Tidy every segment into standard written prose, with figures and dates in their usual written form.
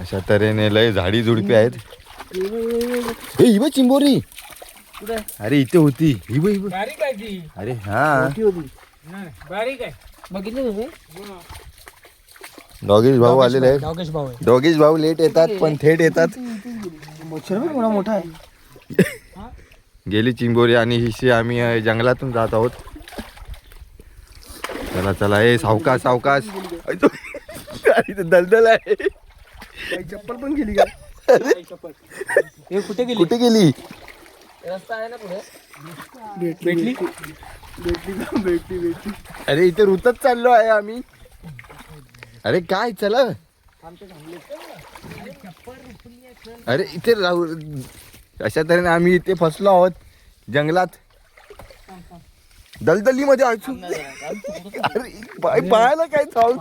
अशा तऱ्हेने लय झाडी झुडपी आहेत. हे ही बघ चिंबोरी. अरे इथे होती ही बघ बारीक आहे ती. अरे हा बारीक आहे. बघितलं तुम्ही? डॉगेश भाऊ आलेले आहेत. डॉगेश भाऊ आहे. डॉगेश भाऊ लेट येतात पण थेट येतात. एवढा मोठा आहे. गेली चिंबोरी आणि हिशी आम्ही जंगलातून जात आहोत. चला चला ए सावकाश सावकाश. दलदल आहे. चप्पल पण गेली का? हे कुठे गेली? कुठे गेली? रस्ता आहे ना पुढे. भेटली. अरे इथे रुतत चाललो आहे आम्ही. अरे काय चला. अरे इथे राहू. अशा तऱ्हेने आम्ही इथे फसलो आहोत जंगलात दलदली मध्ये. अरे पायाला काय चावत.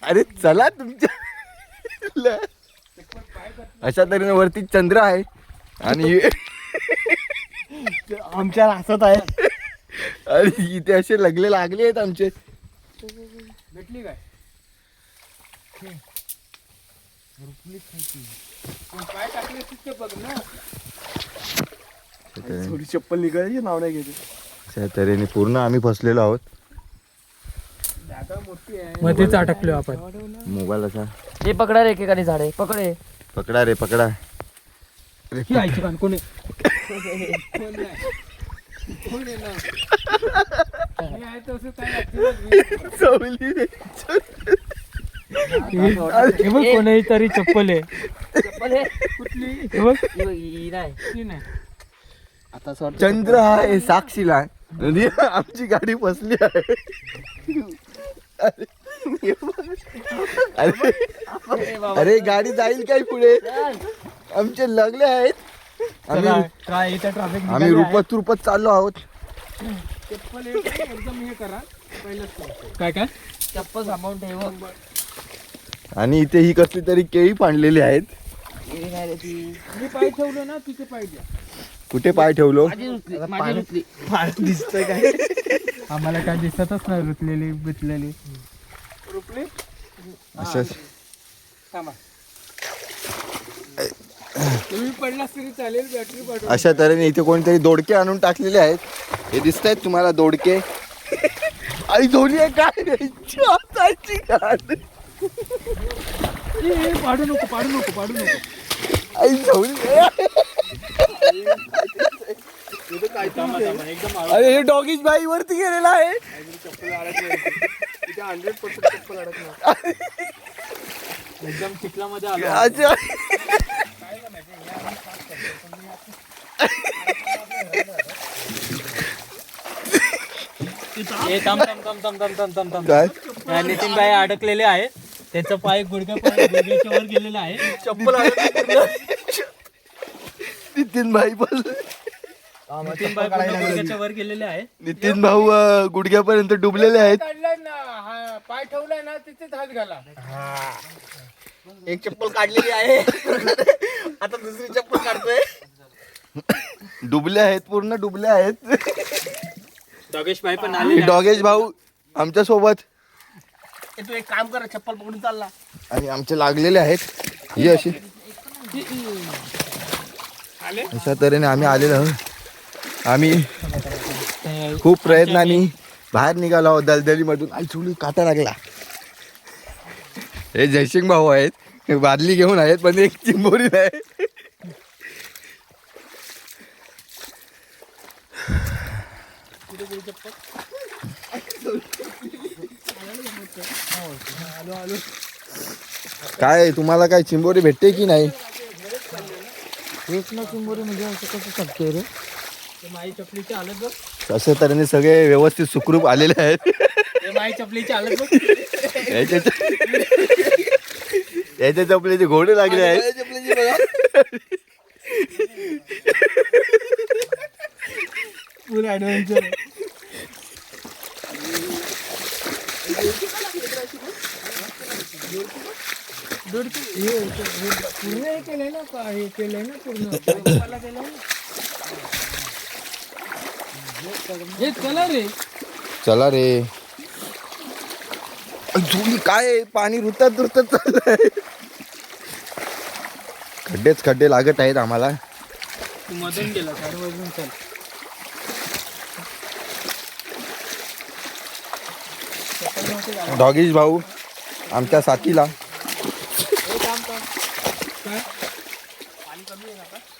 अरे चला तुमच्या. अशा तऱ्हेने वरती चंद्र आहे आणि आमच्या हसत आहे. आणि इथे असे लागले आहेत आमचे. भेटली काय? पाय टाकले तिथे बघ ना. थोडी चप्पल निघायची नाव नाही घ्यायची. अशा तऱ्हेने पूर्ण आम्ही फसलेलो आहोत. जागा मोठी आहे. मध्येच अटकलो आपण. मोबाईल असा हे पकडा रे एकेकाने झाडे पकडे. पकडा रे पकडा. ही आईची कान कोण आहे? कोण आहे ना? हे आहे तसं काय हे बघ कोणाही तरी चप्पल आहे. चप्पल हे कुठली? हे बघ. ही नाही. ती नाही. आता असं वाटतं चंद्र आहे साक्षीला. म्हणजे आमची गाडी फसली आहे. अरे अरे गाडी जाईल काय पुढे. आमचे लागले आहेत. काय इथं ट्रॅफिक आम्ही रुपत चाललो आहोत. चप्पल एकदम हे करा पहिलंच. काय काय चप्पल सांभाळून ठेव. आणि इथे ही कसली तरी केळी पाडलेली आहेत. ही नाही रे ती. मी पाय ठेवलं ना तिथे पाय द्या. कुठे पाय ठेवलो? माझी रुतली. दिसतंय काय. आम्हाला काय दिसतच नाही रुतलेली बितलेली. रुपली असंच थांबा. तुम्ही पडलास तरी चालेल. बॅटरी पाठवून. अशा तऱ्हेने इथे कोणतरी दोडके आणून टाकलेले आहेत. हे दिसत आहेत तुम्हाला दोडके. आई धोनी आहे काय रे? पाडू नको. आई धोनी. अरे हे डॉगीज बाई वरती गेलेला आहे. 100% चप्पल अडकणार. एकदम चिखलामध्ये आलो. अच्छा. थांब. काय नितीन भाई अडकलेले आहेत. त्याचं पाय गुडघ्याच्या वर गेलेला आहे. चप्पल नितीन भाई पण नितीन भाई गुडघ्याच्या वर गेलेले आहे. नितीन भाऊ गुडघ्यापर्यंत डुबलेले आहेत. पाय ठेवलाय ना तिथेच हात घाला. एक चप्पल काढलेली आहे. आता दुसरी चप्पल काढतोय. डुबले आहेत पूर्ण डुबले आहेत. डॉगेश भाई पण आले. डॉगेश भाऊ आमच्या सोबत. तू एक काम कर चप्पल पकडून चालला. आणि आमचे लागलेले आहेत. ही अशी अशा तऱ्हेने आम्ही आलेलो आहोत. आम्ही खूप प्रयत्नाने बाहेर निघालो आहोत दलदलीमधून. आई चुली काटा लागला. हे जयसिंग भाऊ आहेत. हे बादली घेऊन आहेत पण एक चिंबोरी नाही. काय तुम्हाला काय चिंबोरी भेटते की नाही? चिंबोरी म्हणजे असं कसं शकते रे. माई चपलीची हालत बघ. अशा तऱ्हेने सगळे व्यवस्थित सुखरूप आलेले आहेत. माई चपलीची हालत बघ. याच्या चपलेचे घोडे लागले आहेत. फुल ऍडव्हेंचर. पूर्ण हे केलंय ना. हे केलंय ना पूर्ण. हे चला रे. चला रे. झोली काय आहे? पाणी रुतत रुतत चाललंय. खड्डेच खड्डे लागत आहेत आम्हाला. तू मधून गेला साडे वाजून चल. डॉगीज भाऊ आमच्या साथीला.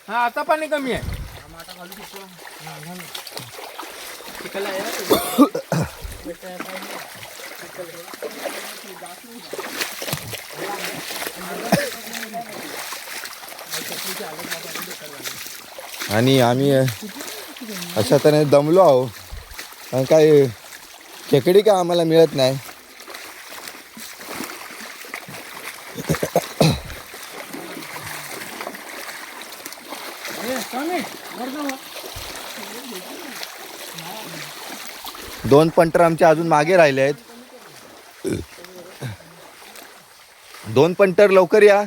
हा आता पाणी कमी आहे. आणि आम्ही अशा तऱ्हेने दमलो आहो. कारण काय खेकडी काय आम्हाला मिळत नाही. दोन पंटर आमचे अजून मागे राहिले आहेत. दोन पंटर लवकर या.